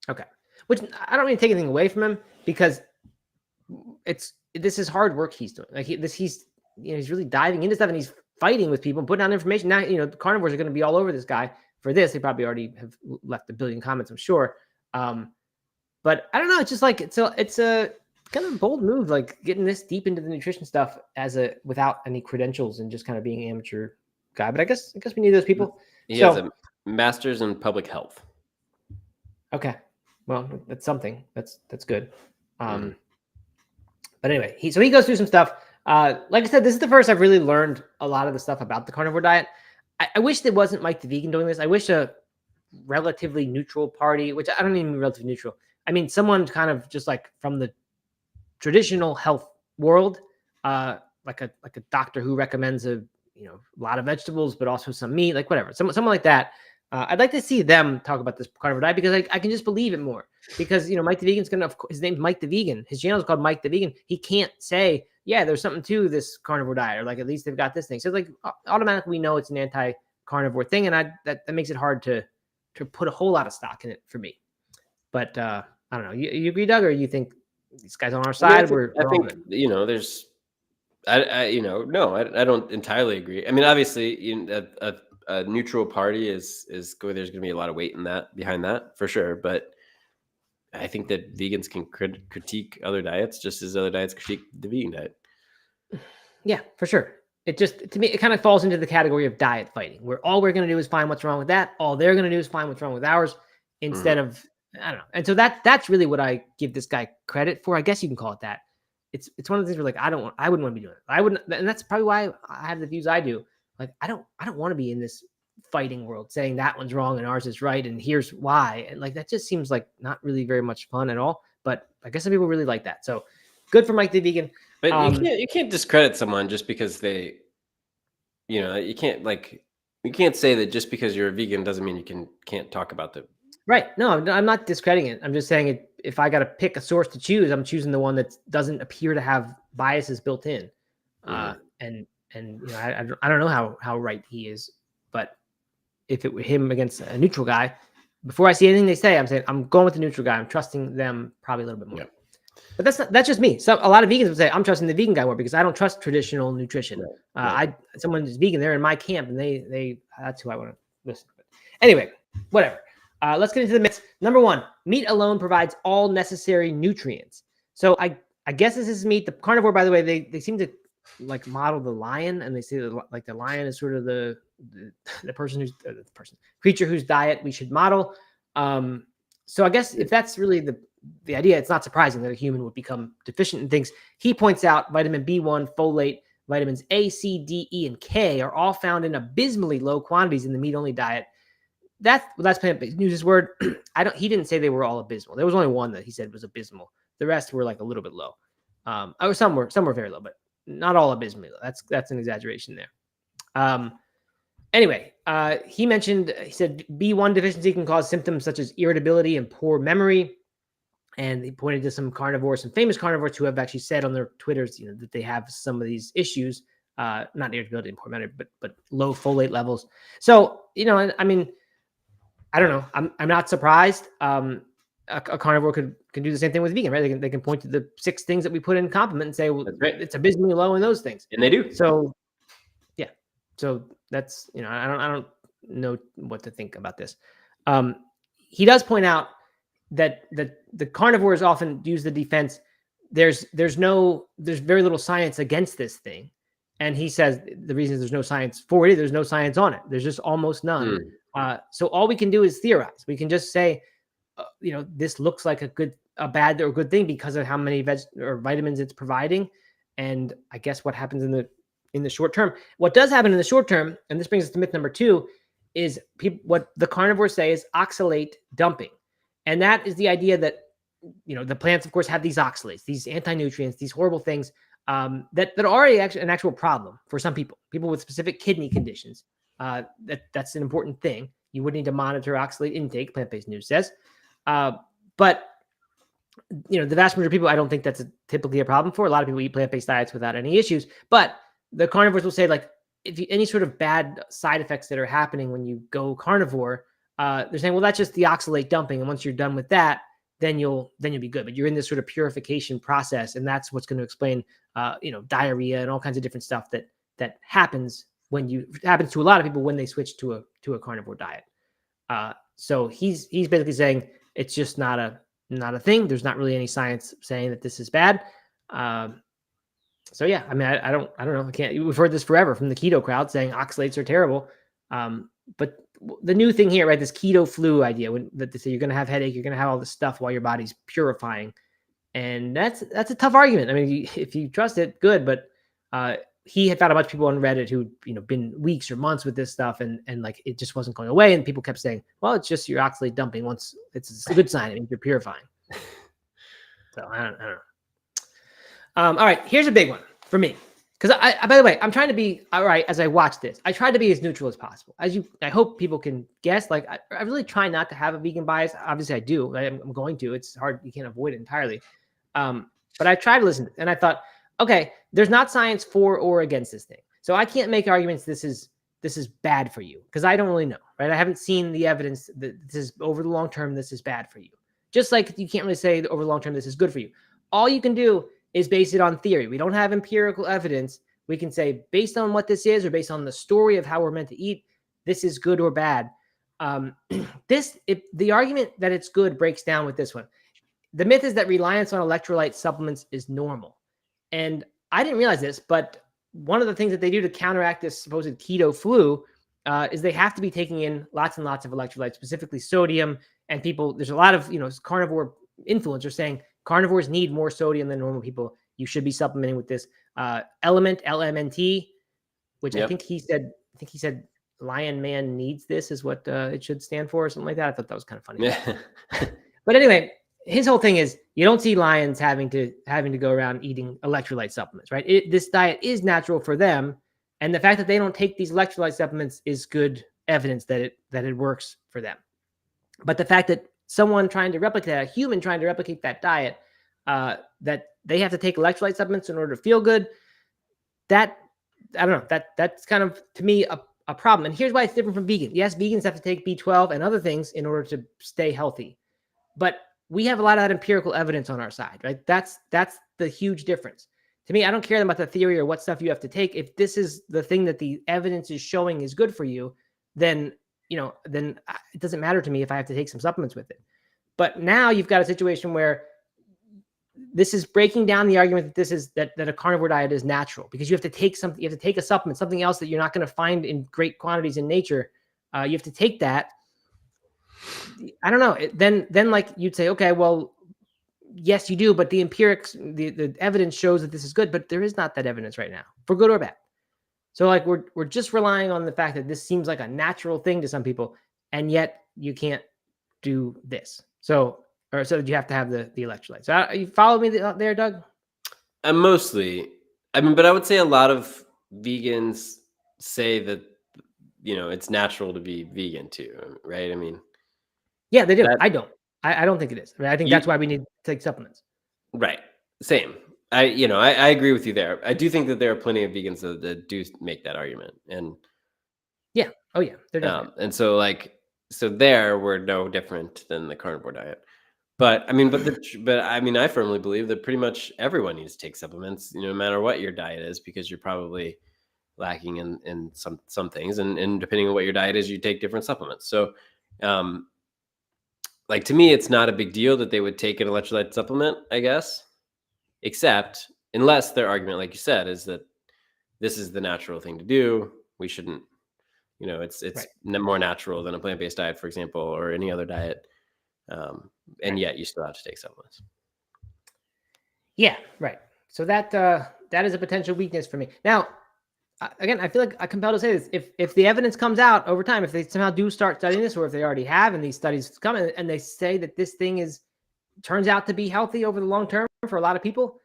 Okay. Which I don't really take anything away from him because this is hard work he's doing. Like he's really diving into stuff and he's fighting with people and putting out information. Now, the carnivores are going to be all over this guy for this. They probably already have left a billion comments, I'm sure. But I don't know. It's just like, it's a kind of bold move, like getting this deep into the nutrition stuff without any credentials and just kind of being an amateur guy. But I guess we need those people. He has a master's in public health. Okay. Well, that's something. That's good. But anyway, he goes through some stuff. Like I said, this is the first I've really learned a lot of the stuff about the carnivore diet. I wish there wasn't Mike the Vegan doing this. I wish a relatively neutral party, which I don't even mean relatively neutral. I mean, someone kind of just like from the traditional health world, like a doctor who recommends a lot of vegetables, but also some meat, like whatever, someone like that. I'd like to see them talk about this carnivore diet because I can just believe it more. Because Mike the Vegan's his name's Mike the Vegan. His channel is called Mike the Vegan. He can't say, yeah, there's something to this carnivore diet, or like at least they've got this thing. So like automatically we know it's an anti-carnivore thing, and that makes it hard to put a whole lot of stock in it for me. But I don't know. You agree, Doug, or you think these guys on our side? I think there's, I don't entirely agree. I mean, obviously, a neutral party is there's going to be a lot of weight in that behind that for sure, but I think that vegans can critique other diets just as other diets critique the vegan diet. Yeah, for sure. It just, to me, it kind of falls into the category of diet fighting, where all we're going to do is find what's wrong with that. All they're going to do is find what's wrong with ours instead of, I don't know. And so that's really what I give this guy credit for. I guess you can call it that. It's one of the things where like, I wouldn't want to be doing it. I wouldn't. And that's probably why I have the views I do. Like, I don't want to be in this fighting world saying that one's wrong and ours is right. And here's why. And like, that just seems like not really very much fun at all. But I guess some people really like that. So good for Mike the Vegan. But you can't discredit someone just because they, you can't say that just because you're a vegan doesn't mean you can't talk about them. Right. No, I'm not discrediting it. I'm just saying if I got to pick a source to choose, I'm choosing the one that doesn't appear to have biases built in. And I don't know how right he is, but if it were him against a neutral guy, before I see anything they say, I'm saying I'm going with the neutral guy. I'm trusting them probably a little bit more. Yeah. But that's just me. So a lot of vegans would say I'm trusting the vegan guy more because I don't trust traditional nutrition. Someone who's vegan, they're in my camp, and they that's who I want to listen to. Anyway, whatever. Let's get into the myths. Number one, meat alone provides all necessary nutrients. So I guess this is meat. The carnivore, by the way, they seem to like model the lion, and they say that like the lion is sort of the person who's the creature whose diet we should model. So I guess if that's really the idea, it's not surprising that a human would become deficient in things. He points out vitamin B1, folate, vitamins A, C, D, E, and K are all found in abysmally low quantities in the meat-only diet. That's plant-based news' word. He didn't say they were all abysmal. There was only one that he said was abysmal. The rest were like a little bit low. Or some were very low, but not all abysmally low. That's an exaggeration there. Anyway, he said B1 deficiency can cause symptoms such as irritability and poor memory. And he pointed to some famous carnivores who have actually said on their Twitters, that they have some of these issues, not irritability and poor memory, but low folate levels. So, I mean, I don't know. I'm not surprised. A carnivore can do the same thing with vegan, right? They can point to the 6 things that we put in complement and say, well, it's abysmally low in those things. And they do. So, yeah. So that's, I don't know what to think about this. He does point out that the carnivores often use the defense. There's very little science against this thing. And he says the reason there's no science for it, there's no science on it. There's just almost none. So all we can do is theorize. We can just say, this looks like a bad or good thing because of how many vitamins it's providing. And I guess what happens in the short term, what does happen in the short term, and this brings us to myth number 2, is what the carnivores say is oxalate dumping. And that is the idea that, the plants, of course, have these oxalates, these anti-nutrients, these horrible things that are an actual problem for some people with specific kidney conditions. That's an important thing. You would need to monitor oxalate intake, plant-based news says. But, the vast majority of people, I don't think that's typically a problem for. A lot of people eat plant-based diets without any issues. But the carnivores will say, like, if any sort of bad side effects that are happening when you go carnivore, they're saying, well, that's just the oxalate dumping. And once you're done with that, then you'll be good. But you're in this sort of purification process. And that's what's going to explain, diarrhea and all kinds of different stuff that happens happens to a lot of people when they switch to a carnivore diet. So he's basically saying it's just not a thing. There's not really any science saying that this is bad. So yeah, I mean, I don't know. We've heard this forever from the keto crowd saying oxalates are terrible. But the new thing here, right? This keto flu idea, that they say you're going to have headache, you're going to have all this stuff while your body's purifying. And that's a tough argument. I mean, if you trust it, good. But he had found a bunch of people on Reddit who'd been weeks or months with this stuff, and like it just wasn't going away. And people kept saying, "Well, it's just your oxalate dumping. Once it's a good sign. It means you're purifying." So I don't know. All right, here's a big one for me, because by the way, I'm trying to be all right as I watch this. I try to be as neutral as possible. I hope people can guess. Like I really try not to have a vegan bias. Obviously, I do. I'm going to. It's hard. You can't avoid it entirely. But I tried to listen, and I thought, okay, there's not science for or against this thing, so I can't make arguments this is bad for you, because I don't really know, right? I haven't seen the evidence that this is over the long term, this is bad for you. Just like you can't really say that over the long term, this is good for you. All you can do is base it on theory. We don't have empirical evidence. We can say, based on what this is, or based on the story of how we're meant to eat, this is good or bad. The argument that it's good breaks down with this one. The myth is that reliance on electrolyte supplements is normal. And I didn't realize this, but one of the things that they do to counteract this supposed keto flu is they have to be taking in lots and lots of electrolytes, specifically sodium. And there's a lot of, carnivore influencers saying carnivores need more sodium than normal people. You should be supplementing with this element, LMNT, which yep. I think he said Lion Man needs this is what it should stand for, or something like that. I thought that was kind of funny. Yeah. But anyway, his whole thing is you don't see lions having to go around eating electrolyte supplements, right? This diet is natural for them. And the fact that they don't take these electrolyte supplements is good evidence that it works for them. But the fact that someone trying to replicate a human trying to replicate that diet, that they have to take electrolyte supplements in order to feel good, that I don't know, that's kind of, to me, a problem. And here's why it's different from vegan. Yes, vegans have to take B12 and other things in order to stay healthy, but we have a lot of that empirical evidence on our side, right? That's the huge difference. To me, I don't care about the theory or what stuff you have to take. If this is the thing that the evidence is showing is good for you, then it doesn't matter to me if I have to take some supplements with it. But now you've got a situation where this is breaking down the argument that this is that a carnivore diet is natural, because you have to take something, you have to take a supplement, something else that you're not going to find in great quantities in nature. You have to take that. I don't know. Then like you'd say, okay, well, yes, you do, but the empirics, the evidence shows that this is good, but there is not that evidence right now, for good or bad. So like we're just relying on the fact that this seems like a natural thing to some people, and yet you can't do this. So you have to have the electrolyte. So you follow me there, Doug? Mostly. I mean, but I would say a lot of vegans say that, you know, it's natural to be vegan too, right? I mean, yeah, they do. I don't. I don't think it is. I mean, I think that's why we need to take supplements. Right. Same. I agree with you there. I do think that there are plenty of vegans that do make that argument. And yeah. Oh yeah. They're different. And so there we're no different than the carnivore diet. But I mean, but I mean, I firmly believe that pretty much everyone needs to take supplements, you know, no matter what your diet is, because you're probably lacking in some things, and depending on what your diet is, you take different supplements. So, like, to me, it's not a big deal that they would take an electrolyte supplement, I guess, except unless their argument, like you said, is that this is the natural thing to do. We shouldn't, you know, it's right. More natural than a plant-based diet, for example, or any other diet. And yet you still have to take supplements. Yeah, right. So that is a potential weakness for me. Now, again, I feel like I'm compelled to say this. If the evidence comes out over time, if they somehow do start studying this, or if they already have, and these studies come in and they say that this thing turns out to be healthy over the long term for a lot of people,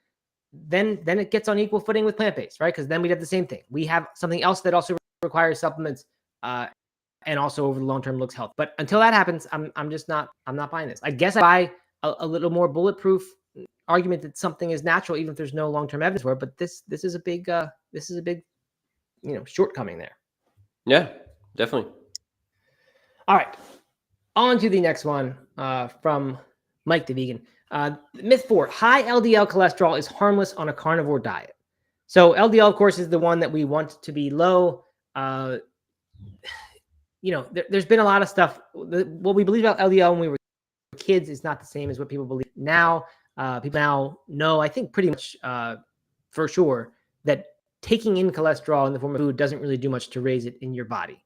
then it gets on equal footing with plant-based, right? Because then we'd have the same thing. We have something else that also requires supplements, and also over the long term looks healthy. But until that happens, I'm not buying this. I guess I buy a little more bulletproof argument that something is natural, even if there's no long term evidence for it. But this is a big you know, shortcoming there. Yeah, definitely. All right, on to the next one from Mike the Vegan. Myth 4: high LDL cholesterol is harmless on a carnivore diet. So LDL, of course, is the one that we want to be low. You know, there's been a lot of stuff. What we believe about LDL when we were kids is not the same as what people believe now. People now know, I think, pretty much for sure, that taking in cholesterol in the form of food doesn't really do much to raise it in your body.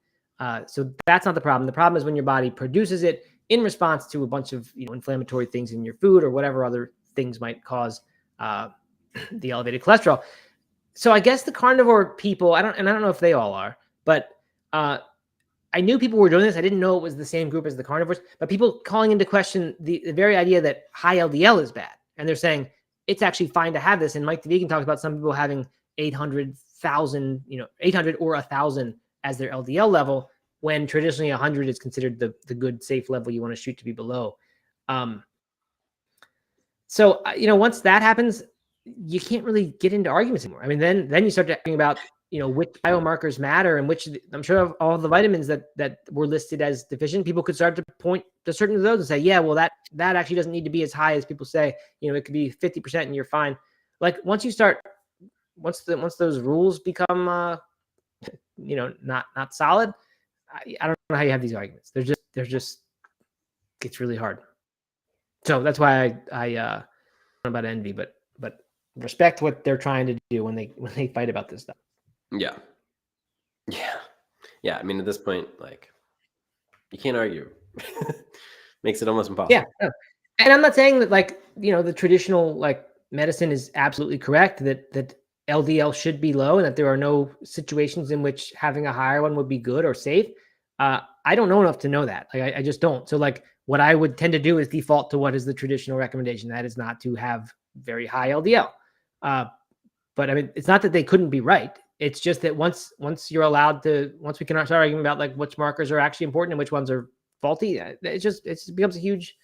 So that's not the problem. The problem is when your body produces it in response to a bunch of, you know, inflammatory things in your food or whatever other things might cause the elevated cholesterol. So I guess the carnivore people, I don't know if they all are, but I knew people were doing this. I didn't know it was the same group as the carnivores, but people calling into question the very idea that high LDL is bad. And they're saying it's actually fine to have this. And Mike the Vegan talks about some people having 800,000, you know, 800 or 1,000 as their LDL level, when traditionally 100 is considered the good, safe level you want to shoot to be below. So, you know, once that happens, you can't really get into arguments anymore. I mean, then you start talking about, you know, which biomarkers matter, and which, I'm sure of all the vitamins that were listed as deficient, people could start to point to certain of those and say, yeah, well, that actually doesn't need to be as high as people say. You know, it could be 50% and you're fine. Like once those rules become, you know, not solid, I don't know how you have these arguments. They're just it's really hard. So that's why I don't know about envy, but respect what they're trying to do when they fight about this stuff. Yeah. I mean, at this point, like, you can't argue. Makes it almost impossible. Yeah, and I'm not saying that, like, you know, the traditional like medicine is absolutely correct, that LDL should be low, and that there are no situations in which having a higher one would be good or safe. I don't know enough to know that. Like, I just don't. So, like, what I would tend to do is default to what is the traditional recommendation. That is not to have very high LDL. But I mean, it's not that they couldn't be right. It's just that once you're allowed to, once we can start arguing about like which markers are actually important and which ones are faulty, it becomes a huge.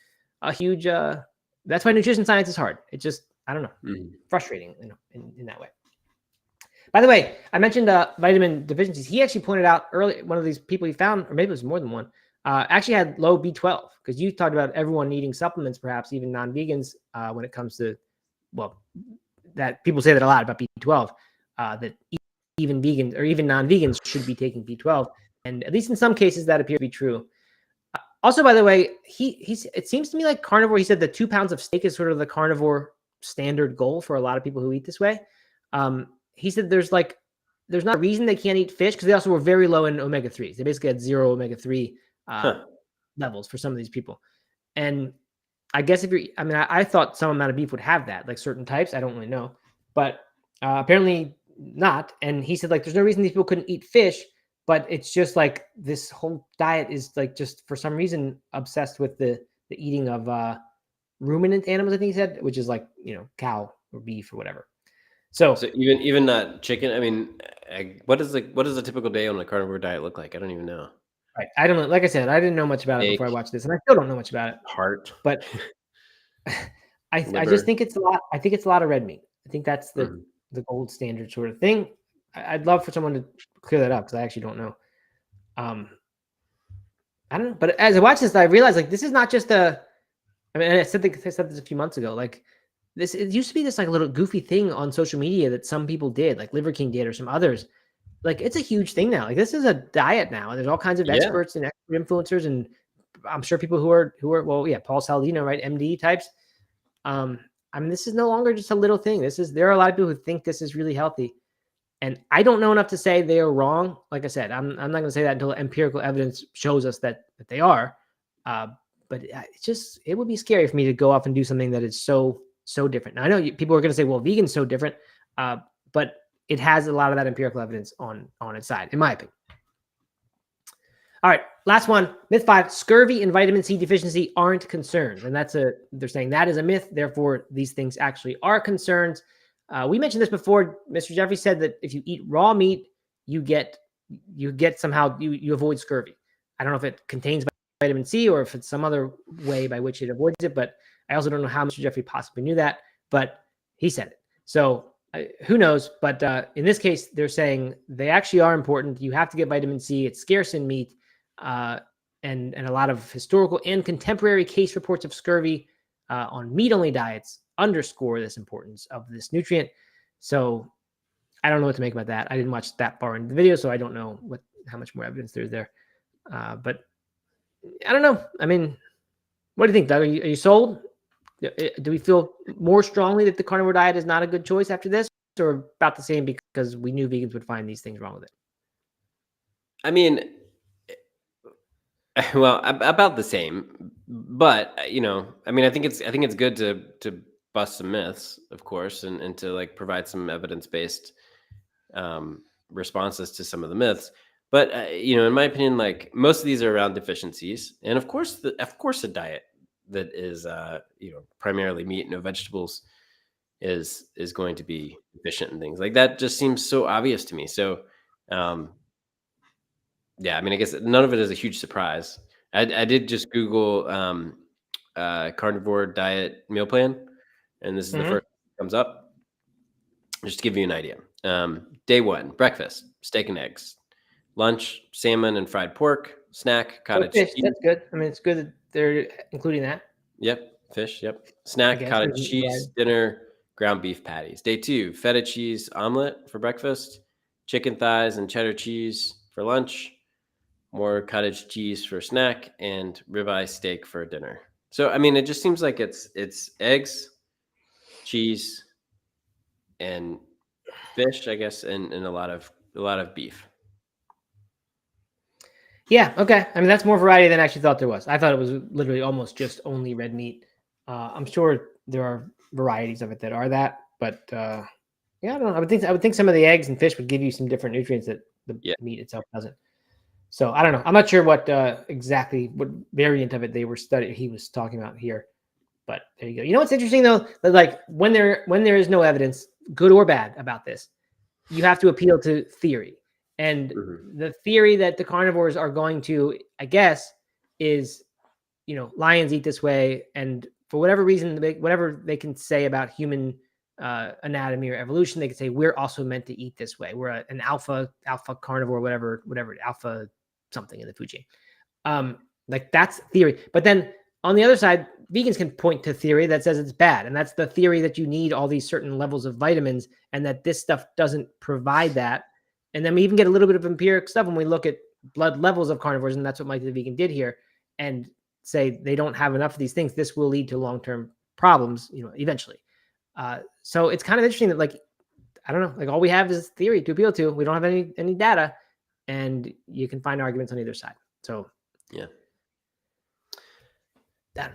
That's why nutrition science is hard. It just, I don't know, frustrating, you know, in that way. By the way, I mentioned vitamin deficiencies. He actually pointed out early, one of these people he found, or maybe it was more than one, actually had low B12, because you talked about everyone needing supplements, perhaps even non-vegans, when it comes to, well, that people say that a lot about B12, that even vegans or even non-vegans should be taking B12. And at least in some cases that appears to be true. Also, by the way, it seems to me like carnivore, he said that 2 pounds of steak is sort of the carnivore standard goal for a lot of people who eat this way. He said there's not a reason they can't eat fish, because they also were very low in omega-3s. They basically had 0 omega-3 levels for some of these people. And I guess I thought some amount of beef would have that, like certain types. I don't really know, but apparently not. And he said, like, there's no reason these people couldn't eat fish, but it's just like this whole diet is like just for some reason obsessed with the eating of ruminant animals, I think he said, which is like, cow or beef or whatever. So even not chicken. I mean, what does a typical day on a carnivore diet look like? I don't even know. right. I don't know. Like I said, I didn't know much about it before I watched this, and I still don't know much about it. Heart, but I just think it's a lot. I think it's a lot of red meat. I think that's the gold standard sort of thing. I'd love for someone to clear that up, because I actually don't know. I don't know. But as I watch this, I realized, like, this is not just I said this a few months ago. Like, it used to be this like little goofy thing on social media that some people did, like Liver King did, or some others. Like, it's a huge thing now. Like, this is a diet now. There's all kinds of experts and expert influencers, and I'm sure people who are Paul Saladino, right, MD types. This is no longer just a little thing. There are a lot of people who think this is really healthy, and I don't know enough to say they are wrong. Like I said, I'm not going to say that until empirical evidence shows us that they are. But it would be scary for me to go off and do something that is so different. Now, I know people are going to say, well, vegan's so different, but it has a lot of that empirical evidence on its side, in my opinion. All right, last one. Myth 5, scurvy and vitamin C deficiency aren't concerns. And they're saying that is a myth. Therefore, these things actually are concerns. We mentioned this before. Mr. Jeffrey said that if you eat raw meat, you avoid scurvy. I don't know if it contains vitamin C or if it's some other way by which it avoids it, but I also don't know how Mr. Jeffrey possibly knew that, but he said it. So who knows? But in this case, they're saying they actually are important. You have to get vitamin C. It's scarce in meat. And a lot of historical and contemporary case reports of scurvy on meat-only diets underscore this importance of this nutrient. So I don't know what to make about that. I didn't watch that far into the video, so I don't know how much more evidence there's there. But I don't know. I mean, what do you think, Doug? Are you sold? Do we feel more strongly that the carnivore diet is not a good choice after this, or about the same because we knew vegans would find these things wrong with it? I mean, well, about the same, but I think it's good to bust some myths, of course, and to like provide some evidence-based responses to some of the myths. But in my opinion, like most of these are around deficiencies, and of course, a diet that is primarily meat, no vegetables, is going to be deficient in things like that. Just seems so obvious to me. So, yeah, I mean, I guess none of it is a huge surprise. I did just Google carnivore diet meal plan, and this is the first that comes up. Just to give you an idea. Day 1, breakfast, steak and eggs. Lunch, salmon and fried pork. Snack, cottage cheese. That's good. I mean, it's good that they're including that. Yep, fish, yep. Snack, cottage cheese. Dinner, ground beef patties. Day 2, feta cheese omelet for breakfast. Chicken thighs and cheddar cheese for lunch. More cottage cheese for snack, and ribeye steak for dinner. So, I mean, it just seems like it's eggs, cheese, and fish, I guess, and a lot of beef. Yeah, okay. I mean, that's more variety than I actually thought there was. I thought it was literally almost just only red meat. I'm sure there are varieties of it that are that, but yeah, I don't know. I would think some of the eggs and fish would give you some different nutrients that the meat itself doesn't. So I don't know. I'm not sure what variant of it he was talking about here. But there you go. You know what's interesting though? That like when there is no evidence, good or bad, about this, you have to appeal to theory. And the theory that the carnivores are going to, I guess, is, lions eat this way, and for whatever reason, whatever they can say about human anatomy or evolution, they can say we're also meant to eat this way. We're an alpha carnivore, whatever alpha something in the food chain. Like that's theory. But then on the other side, vegans can point to theory that says it's bad, and that's the theory that you need all these certain levels of vitamins, and that this stuff doesn't provide that. And then we even get a little bit of empiric stuff when we look at blood levels of carnivores, and that's what Mike the Vegan did here, and say they don't have enough of these things. This will lead to long-term problems, eventually. So it's kind of interesting that, like, I don't know, like, all we have is theory to appeal to. We don't have any data, and you can find arguments on either side. So yeah. that.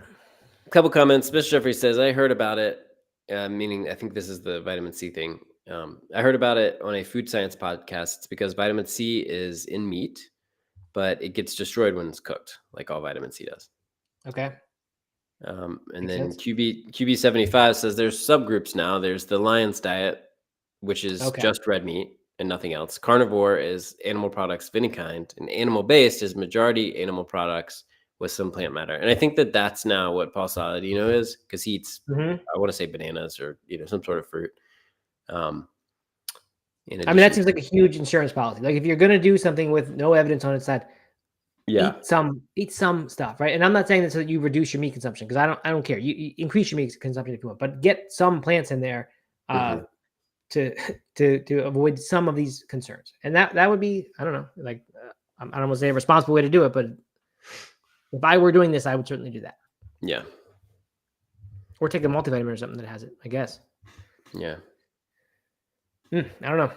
A couple comments. Mr. Jeffrey says, I heard about it, meaning I think this is the vitamin C thing. I heard about it on a food science podcast. It's because vitamin C is in meat, but it gets destroyed when it's cooked, like all vitamin C does. Okay. And Makes then sense. QB75 says there's subgroups now. There's the Lion's diet, which is Okay. just red meat and nothing else. Carnivore is animal products of any kind, and animal-based is majority animal products with some plant matter. And I think that that's now what Paul Saladino is, because he eats, Mhm. I want to say bananas or some sort of fruit. I mean, that seems like a huge insurance policy. Like, if you're going to do something with no evidence on its side, yeah, eat some stuff, right? And I'm not saying this so that you reduce your meat consumption, because I don't care. You increase your meat consumption if you want, but get some plants in there to avoid some of these concerns. And that would be, I don't know, like, I don't want to say a responsible way to do it, but if I were doing this, I would certainly do that. yeah, Or take a multivitamin or something that has it, I guess. yeah. I don't know.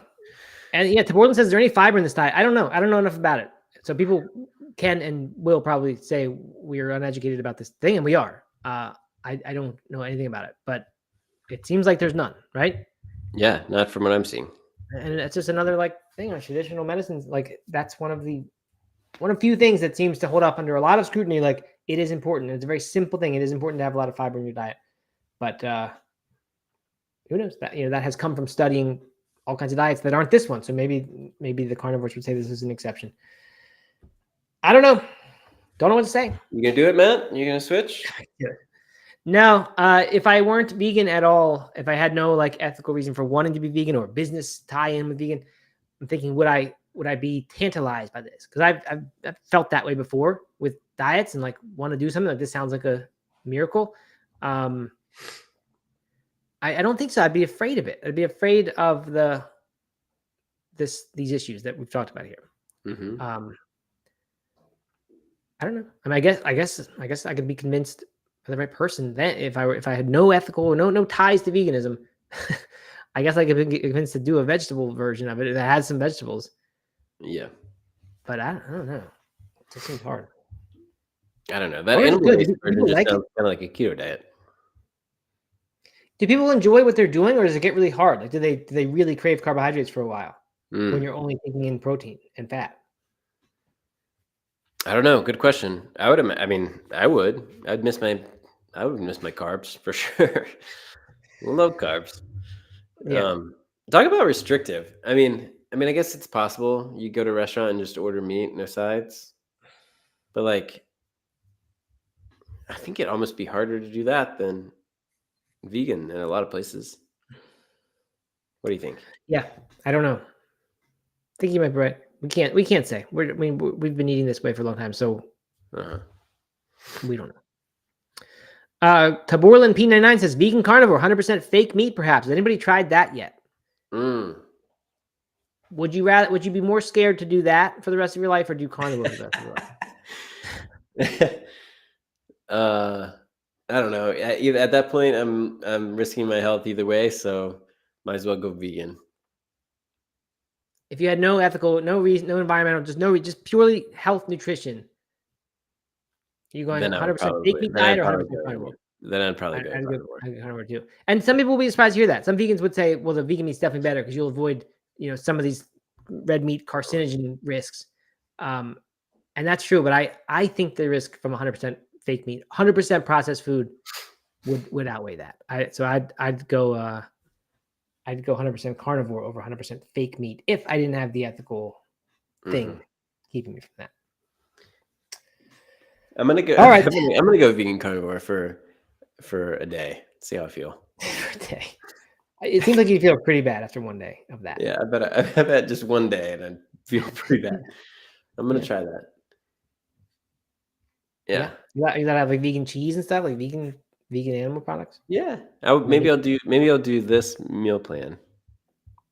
And yeah, Borland says, is there any fiber in this diet? I don't know. I don't know enough about it. So people can and will probably say we're uneducated about this thing, and we are. I don't know anything about it, but it seems like there's none, right? Yeah, not from what I'm seeing. And it's just another, like, thing on traditional medicines. Like, that's one of few things that seems to hold up under a lot of scrutiny. Like, it is important. It's a very simple thing. It is important to have a lot of fiber in your diet, but who knows? That that has come from studying all kinds of diets that aren't this one. So maybe the carnivores would say this is an exception. I don't know. Don't know what to say. You gonna do it, Matt? You gonna switch? No. If I weren't vegan at all, if I had no, like, ethical reason for wanting to be vegan or business tie-in with vegan, I'm thinking, would I be tantalized by this? Because I've felt that way before with diets, and, like, want to do something like this. Sounds like a miracle. I don't think so. I'd be afraid of it. I'd be afraid of these issues that we've talked about here. I don't know. I mean, I guess I could be convinced by the right person then if I had no ethical, no ties to veganism. I guess I could be convinced to do a vegetable version of it that has some vegetables. Yeah, but I don't know. It just seems hard. I don't know. That animal-based version just like sounds kind of like a keto diet. Do people enjoy what they're doing, or does it get really hard? Like, do they really crave carbohydrates for a while when you're only taking in protein and fat? I don't know. Good question. I would. I mean, I would. I would miss my carbs for sure. Love carbs. Yeah. Talk about restrictive. I mean, I guess it's possible you go to a restaurant and just order meat, no sides. But, like, I think it'd almost be harder to do that than vegan in a lot of places. What do you think? Yeah, I don't know. I think you might be right. We can't say. We've been eating this way for a long time, so we don't know. Taborlin P99 says vegan carnivore, 100% fake meat. Perhaps has anybody tried that yet? Would you be more scared to do that for the rest of your life, or do carnivore for the rest of your life? I don't know. At that point, I'm risking my health either way, so might as well go vegan. If you had no ethical, no reason, no environmental, just purely health, nutrition, you going 100% fake meat diet or 100% carnivore? Then I'd probably go carnivore too. And some people will be surprised to hear that. Some vegans would say, well, the vegan meat's definitely better because you'll avoid, some of these red meat carcinogen risks. And that's true, but I think the risk from 100% fake meat, 100% processed food would outweigh that. I'd go 100% carnivore over 100% fake meat if I didn't have the ethical thing keeping me from that. I'm gonna go. All right. I'm gonna go vegan carnivore for a day. See how I feel. For a day. It seems like you feel pretty bad after one day of that. Yeah, I bet just one day and I feel pretty bad. I'm gonna try that. Yeah. You gotta have, like, vegan cheese and stuff, like vegan animal products. Yeah. Maybe I'll do this meal plan,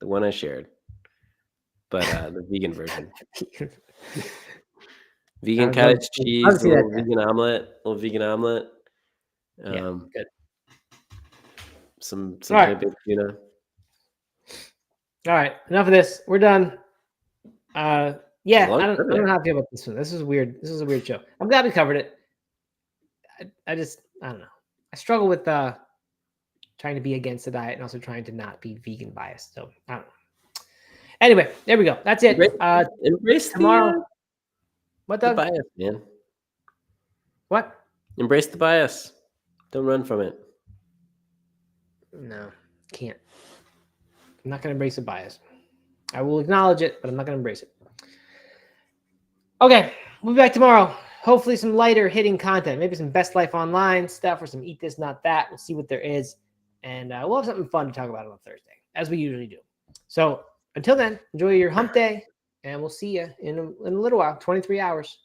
the one I shared, but the vegan version. Vegan cottage cheese, little vegan omelet. Yeah, good. some All right. plant-based tuna. All right, enough of this. We're done. Yeah, long I don't trivia. know how I feel about this one. This is weird. This is a weird show. I'm glad we covered it. I don't know. I struggle with trying to be against the diet and also trying to not be vegan biased. So I don't know. Anyway, there we go. That's it. Embrace Tomorrow. What, the Doug? bias, man. What? Embrace the bias. Don't run from it. No, can't. I'm not going to embrace the bias. I will acknowledge it, but I'm not going to embrace it. Okay, we'll be back tomorrow. Hopefully some lighter hitting content. Maybe some Best Life Online stuff or some Eat This, Not That. We'll see what there is. And we'll have something fun to talk about on Thursday, as we usually do. So until then, enjoy your hump day, and we'll see you in a little while, 23 hours.